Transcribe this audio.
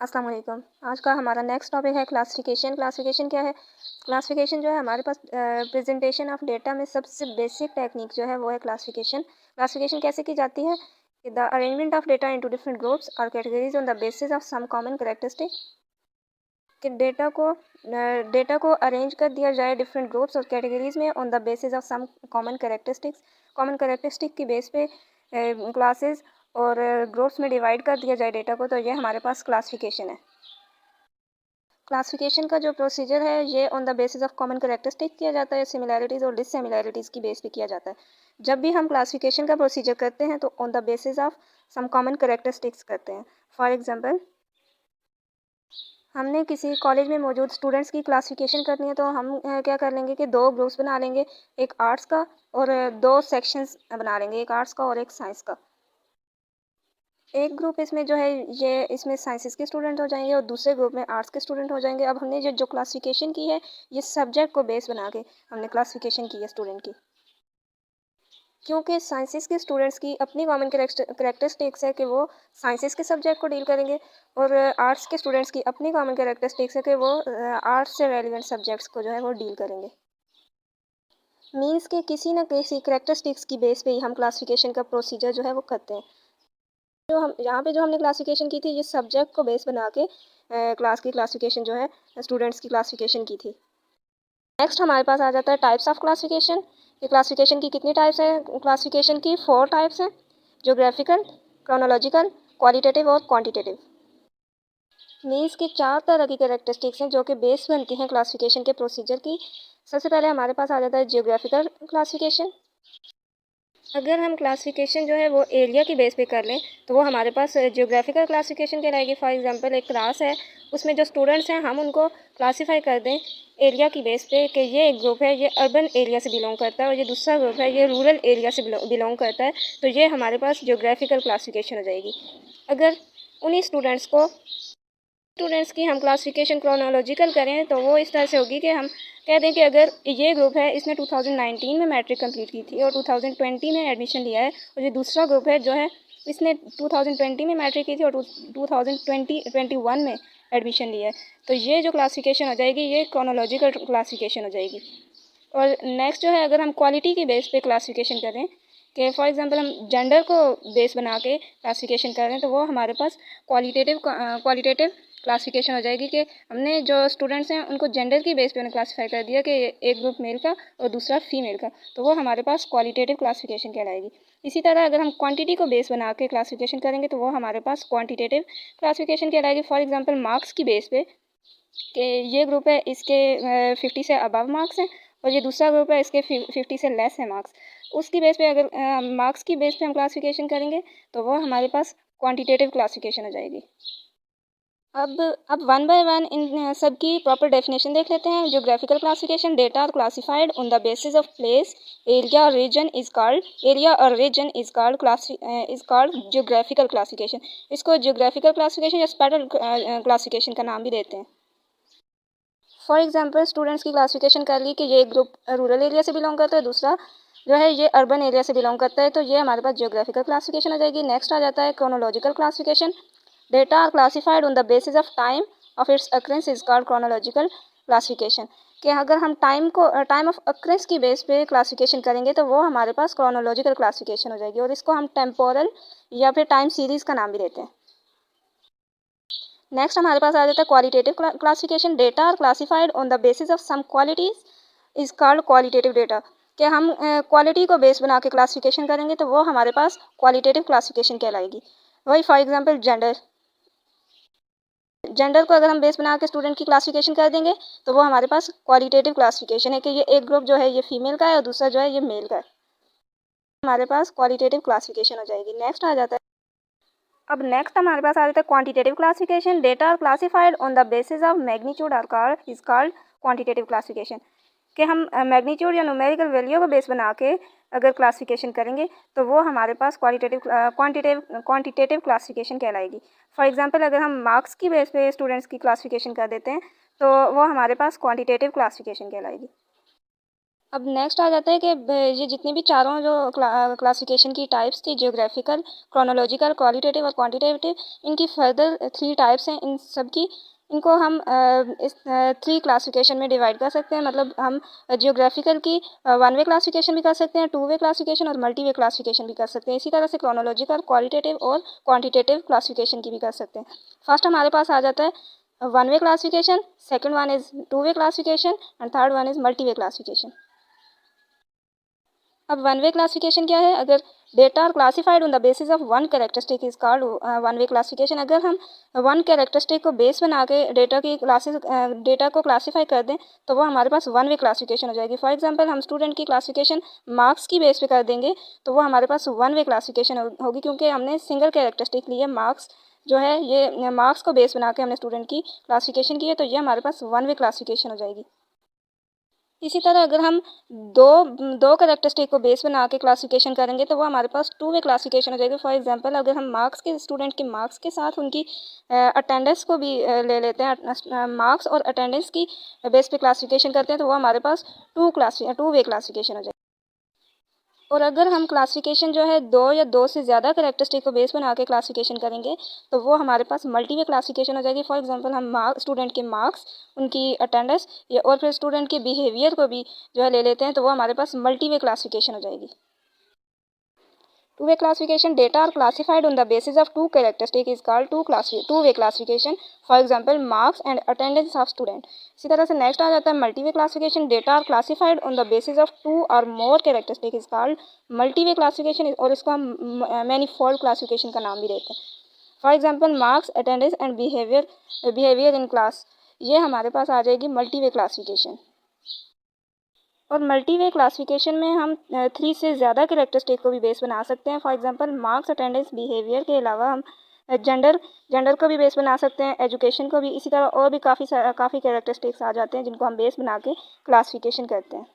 अस्सलाम वालेकुम। आज का हमारा नेक्स्ट टॉपिक है क्लासिफिकेशन। क्लासिफिकेशन क्या है? क्लासिफिकेशन जो है हमारे पास प्रेजेंटेशन ऑफ डेटा में सबसे बेसिक टेक्निक जो है वो है क्लासिफिकेशन। क्लासिफिकेशन कैसे की जाती है? The arrangement of data into different groups और categories on the basis of some common characteristic. कि डेटा को अरेंज कर दिया जाए डिफरेंट ग्रुप्स और कैटेगरीज में on the basis of some common characteristics. Common characteristic की बेस पे क्लासेस और ग्रुप्स में डिवाइड कर दिया जाए डेटा को, तो ये हमारे पास क्लासिफिकेशन है। क्लासिफिकेशन का जो प्रोसीजर है ये on the basis of common characteristic किया जाता है, सिमिलैरिटीज़ और डिससिमिलैरिटीज़ की बेस पे किया जाता है। जब भी हम क्लासिफिकेशन का प्रोसीजर करते हैं तो on the basis of some common characteristics करते हैं। फॉर एग्जांपल, हमने किसी कॉलेज में मौजूद स्टूडेंट्स की क्लासिफिकेशन करनी है तो हम क्या कर लेंगे कि दो ग्रुप्स बना लेंगे, एक आर्ट्स का और दो सेक्शंस बना लेंगे, एक आर्ट्स का और एक साइंस का। एक ग्रुप इसमें जो है ये इसमें साइंसेस के स्टूडेंट हो जाएंगे और दूसरे ग्रुप में आर्ट्स के स्टूडेंट हो जाएंगे। अब हमने जो क्लासिफिकेशन की है ये सब्जेक्ट को बेस बना के हमने क्लासिफिकेशन की है स्टूडेंट की, क्योंकि साइंसेस के स्टूडेंट्स की अपनी कॉमन करेक्टरिस्टिक्स है कि वो साइंसेस के सब्जेक्ट को डील करेंगे और आर्ट्स के स्टूडेंट्स की अपनी कॉमन करेक्टरिस्टिक्स है कि वो आर्ट्स से रेलिवेंट सब्जेक्ट्स को जो है वो डील करेंगे। मीन्स के किसी न किसी करेक्टरिस्टिक्स की बेस पे ही हम क्लासिफिकेशन का प्रोसीजर जो है वो करते हैं। जो हम यहाँ पे जो हमने क्लासिफिकेशन की थी ये सब्जेक्ट को बेस बना के क्लास की क्लासिफिकेशन जो है स्टूडेंट्स की क्लासिफिकेशन की थी। नेक्स्ट हमारे पास आ जाता है टाइप्स ऑफ क्लासिफिकेशन। ये क्लासिफिकेशन की कितनी टाइप्स हैं? क्लासिफिकेशन की 4 टाइप्स हैं, ज्योग्राफिकल, क्रोनोलॉजिकल, क्वालिटेटिव और क्वांटिटेटिव। मीन्स की 4 तरह की कैरेक्टरिस्टिक्स हैं जो कि बेस बनती हैं क्लासिफिकेशन के प्रोसीजर की। सबसे पहले हमारे पास आ जाता है जियोग्राफिकल क्लासिफिकेशन। अगर हम क्लासिफिकेशन जो है वो एरिया की बेस पे कर लें तो वो हमारे पास जियोग्राफिकल क्लासिफिकेशन कहलाएगी। फॉर एग्जांपल, एक क्लास है, उसमें जो स्टूडेंट्स हैं हम उनको क्लासीफाई कर दें एरिया की बेस पे कि ये एक ग्रुप है ये अर्बन एरिया से बिलोंग करता है और ये दूसरा ग्रुप है ये रूरल एरिया से बिलोंग करता है, तो ये हमारे पास जियोग्राफिकल क्लासिफिकेशन हो जाएगी। अगर उन्हीं स्टूडेंट्स की हम क्लासिफिकेशन क्रोनोलॉजिकल करें तो वो इस तरह से होगी कि हम कह दें कि अगर ये ग्रुप है इसने 2019 में मैट्रिक कंप्लीट की थी और 2020 में एडमिशन लिया है, और ये दूसरा ग्रुप है जो है इसने 2020 में मैट्रिक की थी और 2021 में एडमिशन लिया है, तो ये जो क्लासिफिकेशन हो जाएगी ये क्रोनोलॉजिकल क्लासिफिकेशन हो जाएगी। और नेक्स्ट जो है अगर हम क्वालिटी की बेस पे क्लासिफिकेशन करें कि फॉर एग्जांपल हम जेंडर को बेस बना के क्लासिफिकेशन कर रहे हैं तो वो हमारे पास क्वालिटेटिव क्लासिफिकेशन हो जाएगी कि हमने जो स्टूडेंट्स हैं उनको जेंडर की बेस पे उन्हें क्लासीफाई कर दिया कि एक ग्रुप मेल का और दूसरा फीमेल का, तो वो हमारे पास क्वालिटेटिव क्लासिफिकेशन कहलाएगी। इसी तरह अगर हम क्वांटिटी को बेस बना के क्लासिफिकेशन करेंगे तो वो हमारे पास क्वांटिटेटिव क्लासिफिकेशन कहलाएगी। फॉर एग्जांपल, मार्क्स की बेस पे कि ये ग्रुप है इसके 50 से अबव मार्क्स हैं और ये दूसरा ग्रुप है इसके 50 से लेस है मार्क्स, उसकी बेस पे अगर मार्क्स की बेस पे हम क्लासिफिकेशन करेंगे तो वो हमारे पास क्वांटिटेटिव क्लासिफिकेशन हो जाएगी। अब वन बाय वन इन सब की प्रॉपर डेफिनेशन देख लेते हैं। Geographical classification, data are classified on the basis of place, area और region is called geographical classification. इसको ज्योग्राफिकल क्लासिफिकेशन या स्पैटियल क्लासिफिकेशन का नाम भी देते हैं। फॉर एग्जांपल, स्टूडेंट्स की क्लासिफिकेशन कर ली कि ये ग्रुप रूरल एरिया से बिलोंग करता है, दूसरा जो है ये अर्बन एरिया से बिलोंग करता है, तो ये हमारे पास ज्योग्राफिकल क्लासिफिकेशन हो जाएगी। नेक्स्ट आ जाता है chronological classification. Data are classified on the basis of time of its occurrence is called chronological classification. कि अगर हम टाइम ऑफ अक्रेंस की बेस पे क्लासिफिकेशन करेंगे तो वो हमारे पास क्रोनोलॉजिकल क्लासिफिकेशन हो जाएगी और इसको हम टेम्पोरल या फिर टाइम सीरीज़ का नाम भी देते हैं। नेक्स्ट हमारे पास आ जाता है qualitative classification. Data are classified on the basis of some qualities is called qualitative data. कि हम क्वालिटी को बेस बना के क्लासिफिकेशन करेंगे तो वो हमारे पास क्वालिटेटिव क्लासिफिकेशन कहलाएगी। वही फॉर एग्जांपल, जेंडर को अगर हम बेस बना के स्टूडेंट की क्लासिफिकेशन कर देंगे तो वो हमारे पास क्वालिटेटिव क्लासिफिकेशन है कि ये एक ग्रुप जो है ये फीमेल का है और दूसरा जो है ये मेल का है, हमारे पास क्वालिटेटिव क्लासिफिकेशन हो जाएगी। नेक्स्ट आ जाता है नेक्स्ट हमारे पास आ जाता है quantitative classification. Data are classified on the basis of magnitude is called quantitative classification. कि हम मैग्नीट्यूड या न्यूमेरिकल वैल्यू को बेस बना के अगर क्लासिफिकेशन करेंगे तो वो हमारे पास क्वांटिटेटिव क्लासिफिकेशन कहलाएगी। फॉर एग्जांपल, अगर हम मार्क्स की बेस पे स्टूडेंट्स की क्लासिफिकेशन कर देते हैं तो वो हमारे पास क्वांटिटेटिव क्लासिफिकेशन कहलाएगी। अब नेक्स्ट आ जाता है कि ये जितनी भी चारों जो क्लासिफिकेशन की टाइप्स थी, जियोग्राफिकल, क्रोनोलॉजिकल, क्वालिटेटिव और क्वांटिटेटिव, इनकी फर्दर 3 टाइप्स हैं। इन सब की इनको हम इस 3 क्लासिफिकेशन में डिवाइड कर सकते हैं। मतलब हम जियोग्राफिकल की 1 वे क्लासिफिकेशन भी कर सकते हैं, 2 वे क्लासिफिकेशन और मल्टी वे क्लासिफिकेशन भी कर सकते हैं। इसी तरह से क्रोनोलॉजिकल, क्वालिटेटिव और क्वांटिटेटिव क्लासिफिकेशन की भी कर सकते हैं। फर्स्ट हमारे पास आ जाता है 1 way classification, second one is 2 way classification and third one is multi way classification. अब 1 वे क्लासिफिकेशन क्या है? अगर data are classified on the basis of one characteristic is called 1 way classification. अगर हम वन कैरेक्टरिस्टिक को base बना के data को क्लासीफाई कर दें तो वो हमारे पास 1 वे क्लासिफिकेशन हो जाएगी। फॉर एग्जांपल हम स्टूडेंट की क्लासिफिकेशन मार्क्स की बेस पे कर देंगे तो वो हमारे पास 1 वे क्लासिफिकेशन होगी, क्योंकि हमने सिंगल कैरेक्टरिस्टिक ली है। मार्क्स जो है ये मार्क्स को बेस बना के हमने स्टूडेंट की क्लासिफिकेशन की है, तो ये हमारे पास 1 वे क्लासिफिकेशन हो जाएगी। इसी तरह अगर हम दो दो कैरेक्टरिस्टिक को बेस बना के क्लासिफिकेशन करेंगे तो वो हमारे पास 2 वे क्लासिफिकेशन हो जाएगी। फॉर एग्जांपल अगर हम मार्क्स के स्टूडेंट के मार्क्स के साथ उनकी अटेंडेंस को भी ले लेते हैं, मार्क्स और अटेंडेंस की बेस पे क्लासिफिकेशन करते हैं तो वो हमारे पास 2 वे क्लासिफिकेशन हो जाएगी। और अगर हम क्लासिफिकेशन जो है 2 या 2 से ज़्यादा कैरेक्टरिस्टिक को बेस बना के क्लासिफिकेशन करेंगे तो वो हमारे पास मल्टी वे क्लासिफिकेशन हो जाएगी। फॉर एग्जांपल हम स्टूडेंट के मार्क्स, उनकी अटेंडेंस या और फिर स्टूडेंट के बिहेवियर को भी जो है ले लेते हैं तो वो हमारे पास मल्टी वे क्लासिफिकेशन हो जाएगी। 2 way classification, data are classified on the basis of 2 characteristic is called 2 way classification. For example marks and attendance of student. इसी तरह से नेक्स्ट आ जाता है multi way classification, data are classified on the basis of 2 और more characteristic is called multi way classification, और इसको हम मैनीफोल्ड क्लासिफिकेशन का नाम भी देते हैं। फॉर example marks, attendance and behaviour in class, ये हमारे पास आ जाएगी मल्टी वे क्लासिफिकेशन। और मल्टी वे क्लासिफिकेशन में हम 3 से ज़्यादा कैरेक्टरिस्टिक को भी बेस बना सकते हैं। फॉर एग्जांपल मार्क्स, अटेंडेंस, बिहेवियर के अलावा हम जेंडर को भी बेस बना सकते हैं, एजुकेशन को भी। इसी तरह और भी काफ़ी कैरेक्टरिस्टिक्स आ जाते हैं जिनको हम बेस बना के क्लासिफिकेशन करते हैं।